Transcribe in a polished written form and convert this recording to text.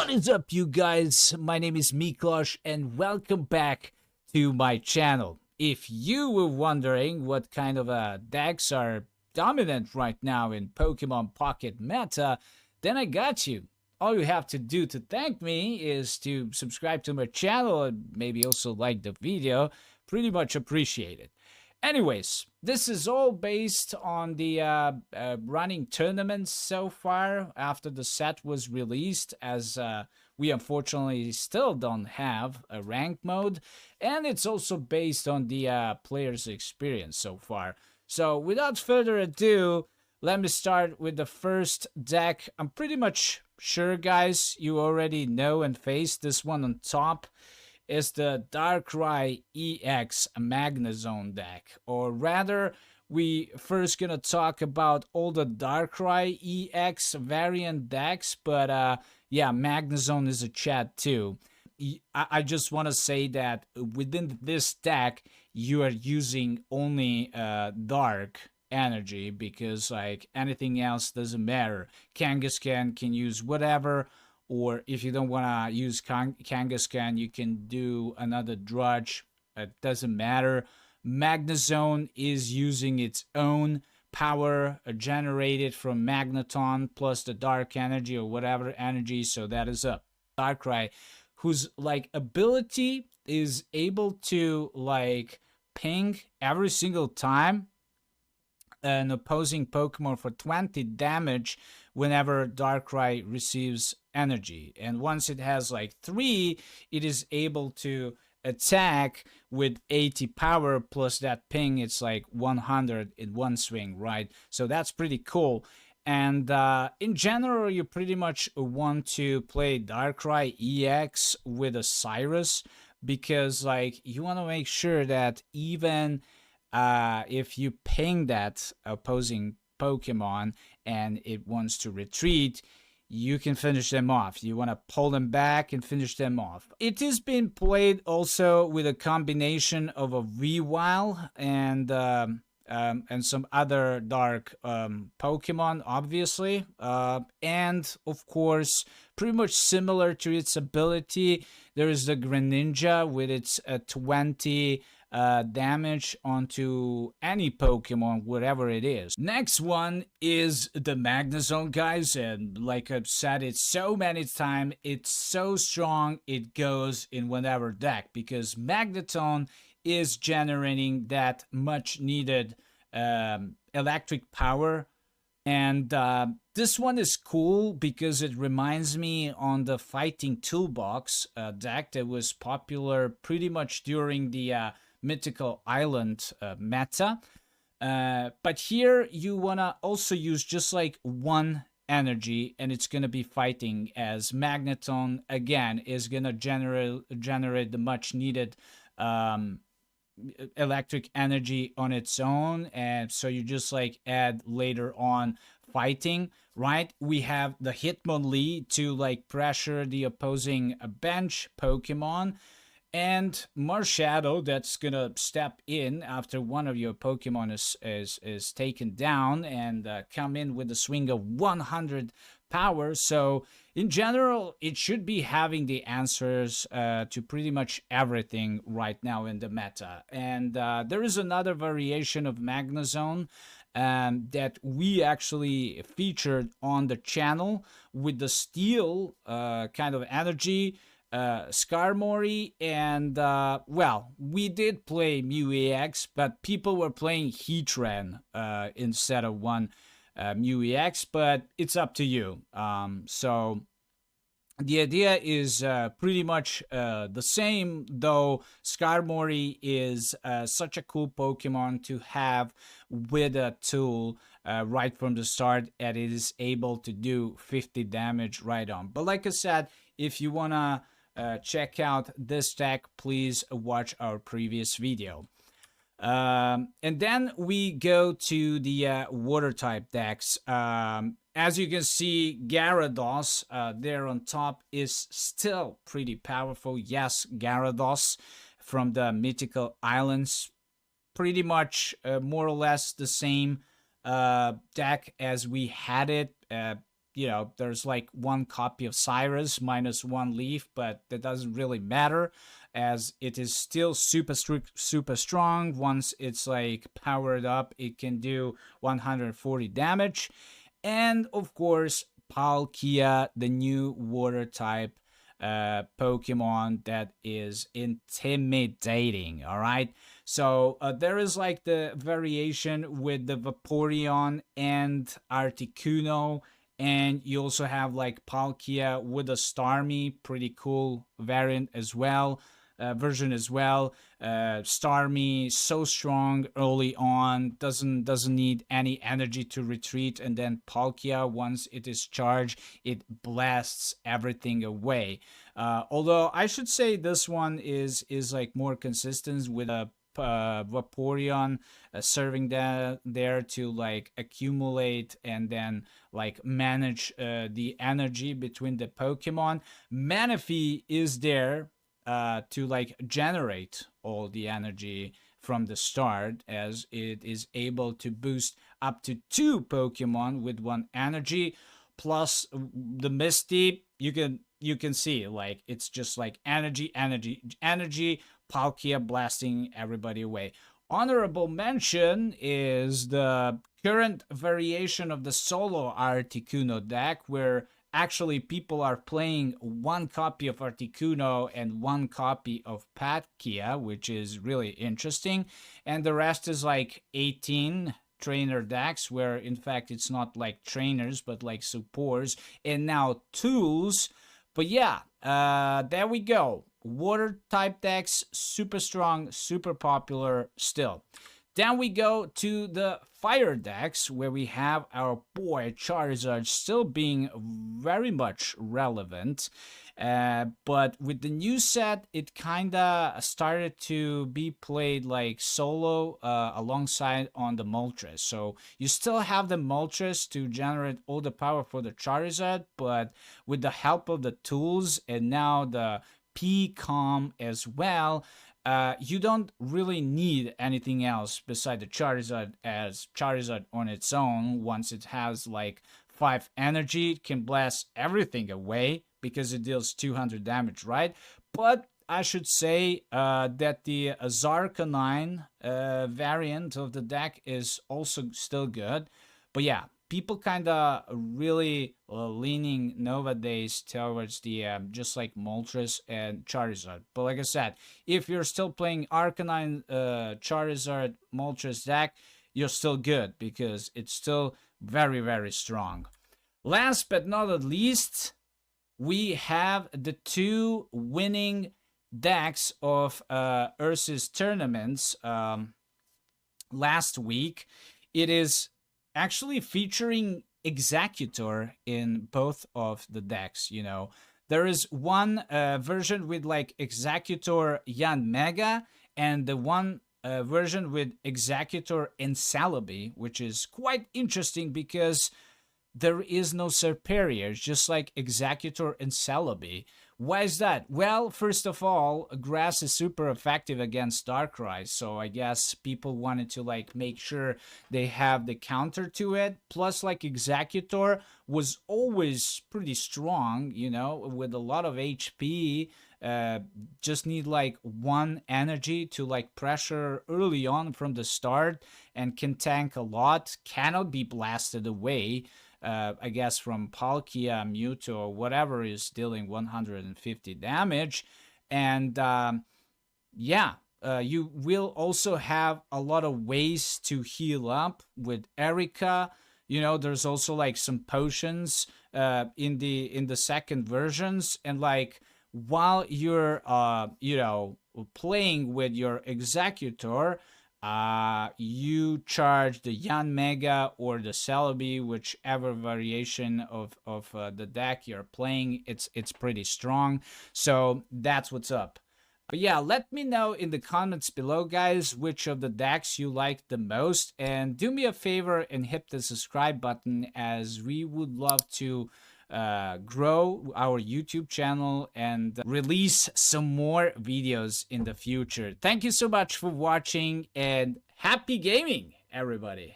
What is up, you guys? My name is Miklosh, and welcome back to my channel. If you were wondering what kind of decks are dominant right now in Pokemon Pocket meta, then I got you. All you have to do to thank me is to subscribe to my channel and maybe also like the video. Pretty much appreciate it. Anyways, this is all based on the running tournaments so far after the set was released, as we unfortunately still don't have a rank mode, and it's also based on the player's experience so far. So without further ado, let me start with the first deck. I'm pretty much sure, guys, you already know and face this one on top. Is the Darkrai EX Magnezone deck, or rather, we first gonna talk about all the Darkrai EX variant decks, but yeah, Magnezone is a chat too. I just want to say that within this deck, you are using only dark energy, because like anything else doesn't matter. Kangaskhan can use whatever, or if you don't want to use Kangaskhan, you can do another Drudge. It doesn't matter. Magnezone is using its own power generated from Magneton plus the dark energy or whatever energy. So that is a Darkrai whose like ability is able to like ping every single time an opposing Pokemon for 20 damage whenever Darkrai receives energy. And once it has like 3, it is able to attack with 80 power plus that ping. It's like 100 in one swing, right? So that's pretty cool. And in general, you pretty much want to play Darkrai EX with a Cyrus, because like you want to make sure that even if you ping that opposing Pokemon and it wants to retreat, you can finish them off. You want to pull them back and finish them off. It is being played also with a combination of a Weavile and some other dark Pokemon, obviously. And of course, pretty much similar to its ability, there is the Greninja with its 20 damage onto any Pokemon, whatever it is. Next one is the Magnezone, guys, and like I've said it so many times, it's so strong it goes in whatever deck, because Magneton is generating that much needed electric power. And this one is cool because it reminds me on the Fighting Toolbox deck that was popular pretty much during the Mythical Island meta. But here you want to also use just like one energy, and it's going to be fighting, as Magneton again is going to generate the much needed electric energy on its own. And so you just like add later on fighting, right? We have the Hitmonlee to like pressure the opposing bench Pokemon, and Marshadow that's gonna step in after one of your Pokemon is taken down and come in with a swing of 100 power. So in general, it should be having the answers to pretty much everything right now in the meta. And there is another variation of Magnezone that we actually featured on the channel with the steel kind of energy, Skarmory, and well, we did play Mew EX, but people were playing Heatran instead of one Mew EX, but it's up to you. So the idea is pretty much the same, though Skarmory is such a cool Pokemon to have with a tool right from the start, and it is able to do 50 damage right on. But like I said, if you want to check out this deck, please watch our previous video. And then we go to the water type decks. As you can see, Gyarados there on top is still pretty powerful. Yes, Gyarados from the Mythical Islands, pretty much more or less the same deck as we had it you know, there's like one copy of Cyrus minus one leaf, but that doesn't really matter as it is still super strong. Once it's like powered up, it can do 140 damage. And of course, Palkia, the new water type Pokemon that is intimidating. All right, so there is like the variation with the Vaporeon and Articuno, and you also have like Palkia with a Starmie, pretty cool variant as well. Version as well. Starmie so strong early on, doesn't need any energy to retreat, and then Palkia, once it is charged, it blasts everything away. Although I should say this one is like more consistent with a Vaporeon serving there to like accumulate and then like manage the energy between the Pokemon. Manaphy is there to like generate all the energy from the start, as it is able to boost up to 2 Pokemon with 1 energy. Plus the Misty, you can see like it's just like energy, Palkia blasting everybody away. Honorable mention is the current variation of the solo Articuno deck, where actually people are playing 1 copy of Articuno and 1 copy of Palkia, which is really interesting. And the rest is like 18 trainer decks, where in fact it's not like trainers but like supports and now tools. But yeah, there we go. Water type decks, super strong, super popular still. Then we go to the fire decks, where we have our boy Charizard still being very much relevant. But with the new set, it kinda started to be played like solo alongside on the Moltres. So you still have the Moltres to generate all the power for the Charizard, but with the help of the tools and now the P-Com as well, you don't really need anything else beside the Charizard, as Charizard on its own, once it has like 5 energy, it can blast everything away because it deals 200 damage, right? But I should say that the Zarkanine variant of the deck is also still good. But yeah, people kind of really leaning nowadays towards the just like Moltres and Charizard. But like I said, if you're still playing Arcanine, Charizard, Moltres deck, you're still good because it's still very, very strong. Last but not least, we have the 2 winning decks of Ursus tournaments last week. It is actually featuring Executor in both of the decks. You know, there is one version with like Executor Yanmega, and the one version with Executor and Celebi, which is quite interesting because there is no Serperior, just like Executor and Celebi. Why is that? Well, first of all, Grass is super effective against Darkrai, so I guess people wanted to like make sure they have the counter to it. Plus, like Executor was always pretty strong, you know, with a lot of HP. Just need like 1 energy to like pressure early on from the start, and can tank a lot, cannot be blasted away. I guess from Palkia, Mewtwo, or whatever is dealing 150 damage. And yeah, you will also have a lot of ways to heal up with Erika. You know, there's also like some potions in the second versions, and like while you're you know, playing with your Executor, you charge the Yanmega or the Celebi, whichever variation of the deck you're playing. It's pretty strong, so that's what's up. But yeah, let me know in the comments below, guys, which of the decks you like the most, and do me a favor and hit the subscribe button, as we would love to grow our YouTube channel and release some more videos in the future. Thank you so much for watching, and happy gaming, everybody.